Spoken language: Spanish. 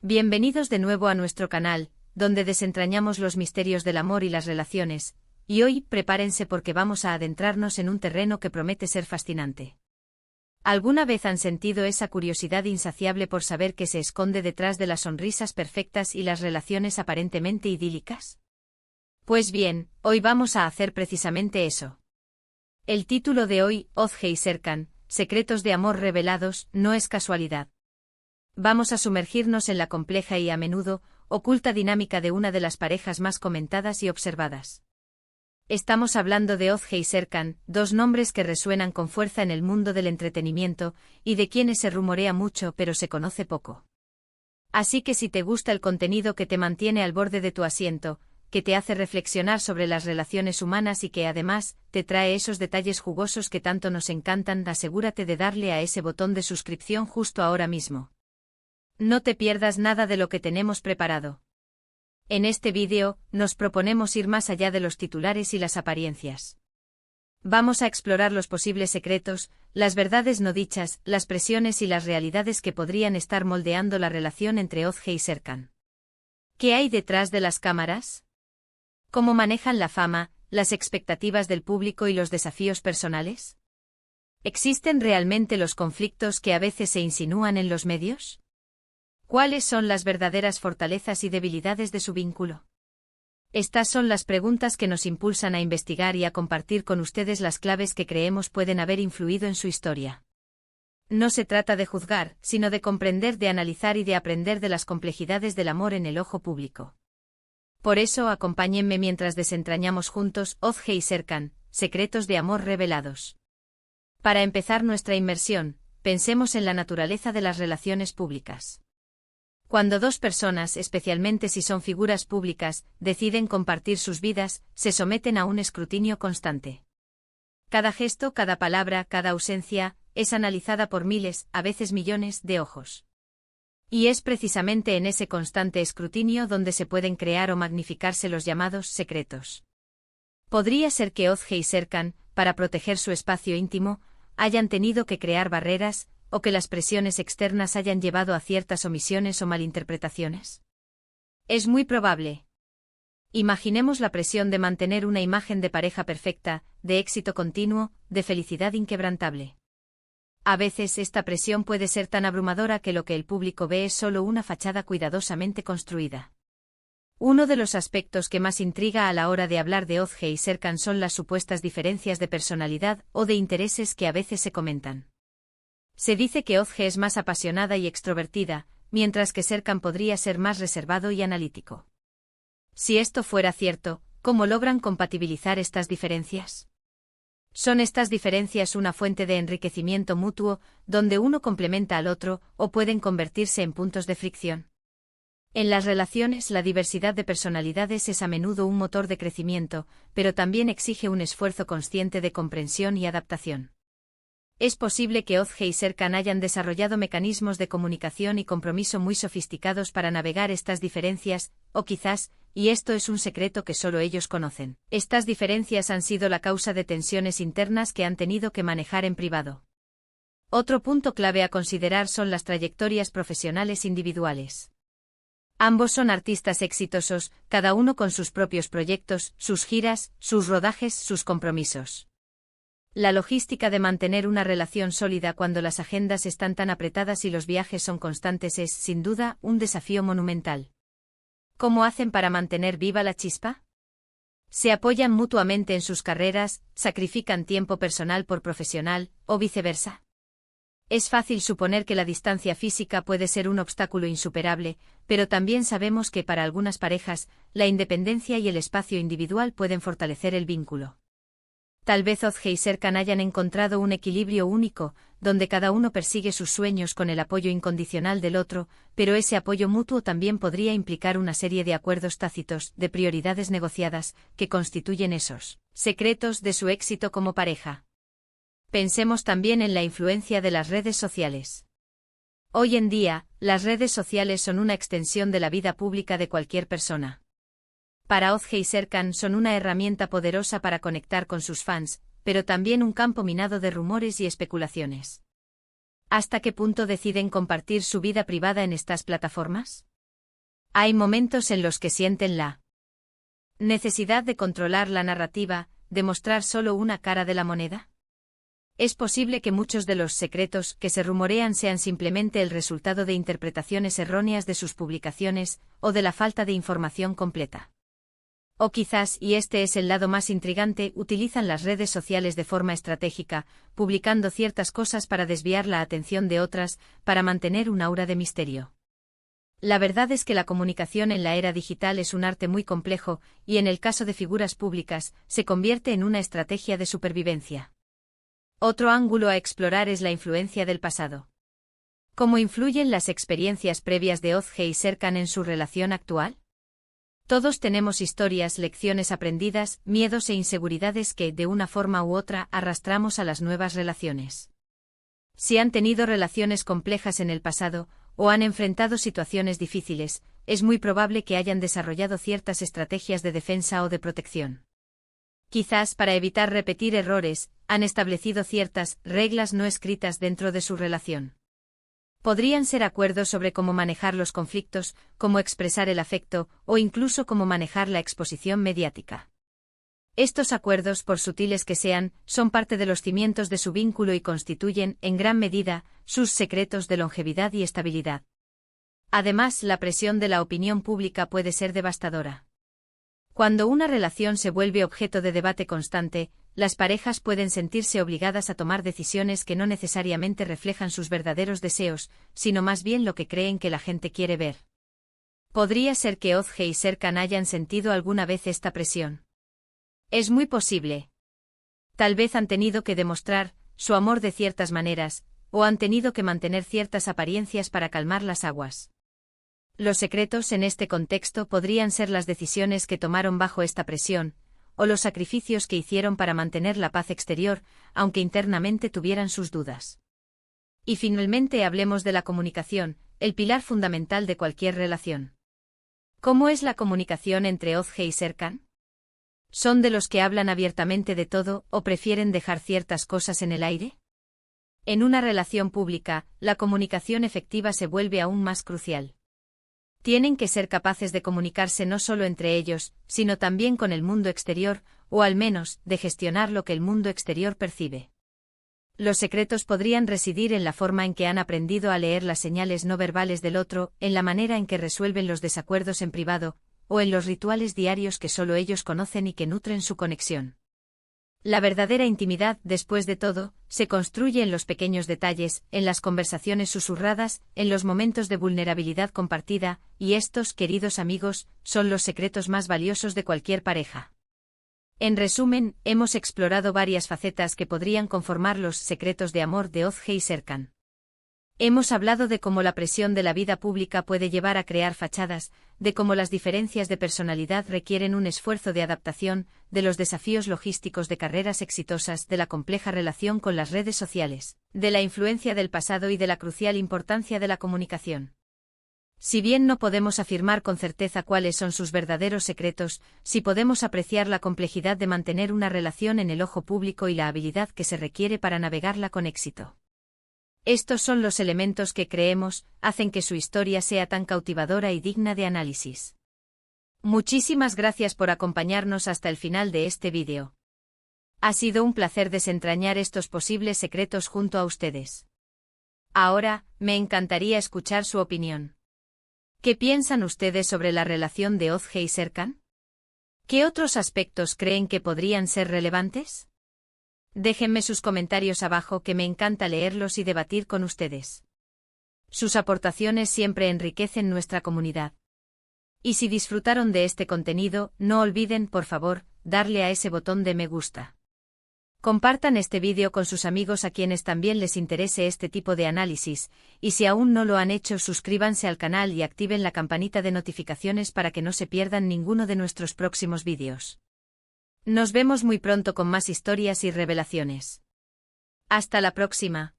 Bienvenidos de nuevo a nuestro canal, donde desentrañamos los misterios del amor y las relaciones, y hoy prepárense porque vamos a adentrarnos en un terreno que promete ser fascinante. ¿Alguna vez han sentido esa curiosidad insaciable por saber qué se esconde detrás de las sonrisas perfectas y las relaciones aparentemente idílicas? Pues bien, hoy vamos a hacer precisamente eso. El título de hoy, Özge y Serkan, Secretos de amor revelados, no es casualidad. Vamos a sumergirnos en la compleja y a menudo oculta dinámica de una de las parejas más comentadas y observadas. Estamos hablando de Özge y Serkan, dos nombres que resuenan con fuerza en el mundo del entretenimiento y de quienes se rumorea mucho pero se conoce poco. Así que si te gusta el contenido que te mantiene al borde de tu asiento, que te hace reflexionar sobre las relaciones humanas y que además te trae esos detalles jugosos que tanto nos encantan, asegúrate de darle a ese botón de suscripción justo ahora mismo. No te pierdas nada de lo que tenemos preparado. En este vídeo, nos proponemos ir más allá de los titulares y las apariencias. Vamos a explorar los posibles secretos, las verdades no dichas, las presiones y las realidades que podrían estar moldeando la relación entre Özge y Serkan. ¿Qué hay detrás de las cámaras? ¿Cómo manejan la fama, las expectativas del público y los desafíos personales? ¿Existen realmente los conflictos que a veces se insinúan en los medios? ¿Cuáles son las verdaderas fortalezas y debilidades de su vínculo? Estas son las preguntas que nos impulsan a investigar y a compartir con ustedes las claves que creemos pueden haber influido en su historia. No se trata de juzgar, sino de comprender, de analizar y de aprender de las complejidades del amor en el ojo público. Por eso acompáñenme mientras desentrañamos juntos Özge y Serkan, secretos de amor revelados. Para empezar nuestra inmersión, pensemos en la naturaleza de las relaciones públicas. Cuando dos personas, especialmente si son figuras públicas, deciden compartir sus vidas, se someten a un escrutinio constante. Cada gesto, cada palabra, cada ausencia, es analizada por miles, a veces millones, de ojos. Y es precisamente en ese constante escrutinio donde se pueden crear o magnificarse los llamados secretos. Podría ser que Özge y Serkan, para proteger su espacio íntimo, hayan tenido que crear barreras, o que las presiones externas hayan llevado a ciertas omisiones o malinterpretaciones. Es muy probable. Imaginemos la presión de mantener una imagen de pareja perfecta, de éxito continuo, de felicidad inquebrantable. A veces esta presión puede ser tan abrumadora que lo que el público ve es solo una fachada cuidadosamente construida. Uno de los aspectos que más intriga a la hora de hablar de Özge y Serkan son las supuestas diferencias de personalidad o de intereses que a veces se comentan. Se dice que Özge es más apasionada y extrovertida, mientras que Serkan podría ser más reservado y analítico. Si esto fuera cierto, ¿cómo logran compatibilizar estas diferencias? ¿Son estas diferencias una fuente de enriquecimiento mutuo, donde uno complementa al otro, o pueden convertirse en puntos de fricción? En las relaciones, la diversidad de personalidades es a menudo un motor de crecimiento, pero también exige un esfuerzo consciente de comprensión y adaptación. Es posible que Özge y Serkan hayan desarrollado mecanismos de comunicación y compromiso muy sofisticados para navegar estas diferencias, o quizás, y esto es un secreto que solo ellos conocen, estas diferencias han sido la causa de tensiones internas que han tenido que manejar en privado. Otro punto clave a considerar son las trayectorias profesionales individuales. Ambos son artistas exitosos, cada uno con sus propios proyectos, sus giras, sus rodajes, sus compromisos. La logística de mantener una relación sólida cuando las agendas están tan apretadas y los viajes son constantes es, sin duda, un desafío monumental. ¿Cómo hacen para mantener viva la chispa? ¿Se apoyan mutuamente en sus carreras, sacrifican tiempo personal por profesional, o viceversa? Es fácil suponer que la distancia física puede ser un obstáculo insuperable, pero también sabemos que para algunas parejas, la independencia y el espacio individual pueden fortalecer el vínculo. Tal vez Özge y Serkan hayan encontrado un equilibrio único, donde cada uno persigue sus sueños con el apoyo incondicional del otro, pero ese apoyo mutuo también podría implicar una serie de acuerdos tácitos, de prioridades negociadas, que constituyen esos secretos de su éxito como pareja. Pensemos también en la influencia de las redes sociales. Hoy en día, las redes sociales son una extensión de la vida pública de cualquier persona. Para Özge y Serkan son una herramienta poderosa para conectar con sus fans, pero también un campo minado de rumores y especulaciones. ¿Hasta qué punto deciden compartir su vida privada en estas plataformas? Hay momentos en los que sienten la necesidad de controlar la narrativa, de mostrar solo una cara de la moneda. Es posible que muchos de los secretos que se rumorean sean simplemente el resultado de interpretaciones erróneas de sus publicaciones, o de la falta de información completa. O quizás, y este es el lado más intrigante, utilizan las redes sociales de forma estratégica, publicando ciertas cosas para desviar la atención de otras, para mantener un aura de misterio. La verdad es que la comunicación en la era digital es un arte muy complejo, y en el caso de figuras públicas, se convierte en una estrategia de supervivencia. Otro ángulo a explorar es la influencia del pasado. ¿Cómo influyen las experiencias previas de Ozge y Serkan en su relación actual? Todos tenemos historias, lecciones aprendidas, miedos e inseguridades que, de una forma u otra, arrastramos a las nuevas relaciones. Si han tenido relaciones complejas en el pasado, o han enfrentado situaciones difíciles, es muy probable que hayan desarrollado ciertas estrategias de defensa o de protección. Quizás para evitar repetir errores, han establecido ciertas reglas no escritas dentro de su relación. Podrían ser acuerdos sobre cómo manejar los conflictos, cómo expresar el afecto, o incluso cómo manejar la exposición mediática. Estos acuerdos, por sutiles que sean, son parte de los cimientos de su vínculo y constituyen, en gran medida, sus secretos de longevidad y estabilidad. Además, la presión de la opinión pública puede ser devastadora. Cuando una relación se vuelve objeto de debate constante, las parejas pueden sentirse obligadas a tomar decisiones que no necesariamente reflejan sus verdaderos deseos, sino más bien lo que creen que la gente quiere ver. ¿Podría ser que Ozge y Serkan hayan sentido alguna vez esta presión? Es muy posible. Tal vez han tenido que demostrar su amor de ciertas maneras, o han tenido que mantener ciertas apariencias para calmar las aguas. Los secretos en este contexto podrían ser las decisiones que tomaron bajo esta presión, o los sacrificios que hicieron para mantener la paz exterior, aunque internamente tuvieran sus dudas. Y finalmente hablemos de la comunicación, el pilar fundamental de cualquier relación. ¿Cómo es la comunicación entre Ozge y Serkan? ¿Son de los que hablan abiertamente de todo, o prefieren dejar ciertas cosas en el aire? En una relación pública, la comunicación efectiva se vuelve aún más crucial. Tienen que ser capaces de comunicarse no solo entre ellos, sino también con el mundo exterior, o al menos, de gestionar lo que el mundo exterior percibe. Los secretos podrían residir en la forma en que han aprendido a leer las señales no verbales del otro, en la manera en que resuelven los desacuerdos en privado, o en los rituales diarios que solo ellos conocen y que nutren su conexión. La verdadera intimidad, después de todo, se construye en los pequeños detalles, en las conversaciones susurradas, en los momentos de vulnerabilidad compartida, y estos, queridos amigos, son los secretos más valiosos de cualquier pareja. En resumen, hemos explorado varias facetas que podrían conformar los secretos de amor de Ozge y Serkan. Hemos hablado de cómo la presión de la vida pública puede llevar a crear fachadas, de cómo las diferencias de personalidad requieren un esfuerzo de adaptación, de los desafíos logísticos de carreras exitosas, de la compleja relación con las redes sociales, de la influencia del pasado y de la crucial importancia de la comunicación. Si bien no podemos afirmar con certeza cuáles son sus verdaderos secretos, sí podemos apreciar la complejidad de mantener una relación en el ojo público y la habilidad que se requiere para navegarla con éxito. Estos son los elementos que creemos hacen que su historia sea tan cautivadora y digna de análisis. Muchísimas gracias por acompañarnos hasta el final de este vídeo. Ha sido un placer desentrañar estos posibles secretos junto a ustedes. Ahora, me encantaría escuchar su opinión. ¿Qué piensan ustedes sobre la relación de Ozge y Serkan? ¿Qué otros aspectos creen que podrían ser relevantes? Déjenme sus comentarios abajo, que me encanta leerlos y debatir con ustedes. Sus aportaciones siempre enriquecen nuestra comunidad. Y si disfrutaron de este contenido, no olviden, por favor, darle a ese botón de me gusta. Compartan este vídeo con sus amigos a quienes también les interese este tipo de análisis, y si aún no lo han hecho, suscríbanse al canal y activen la campanita de notificaciones para que no se pierdan ninguno de nuestros próximos vídeos. Nos vemos muy pronto con más historias y revelaciones. Hasta la próxima.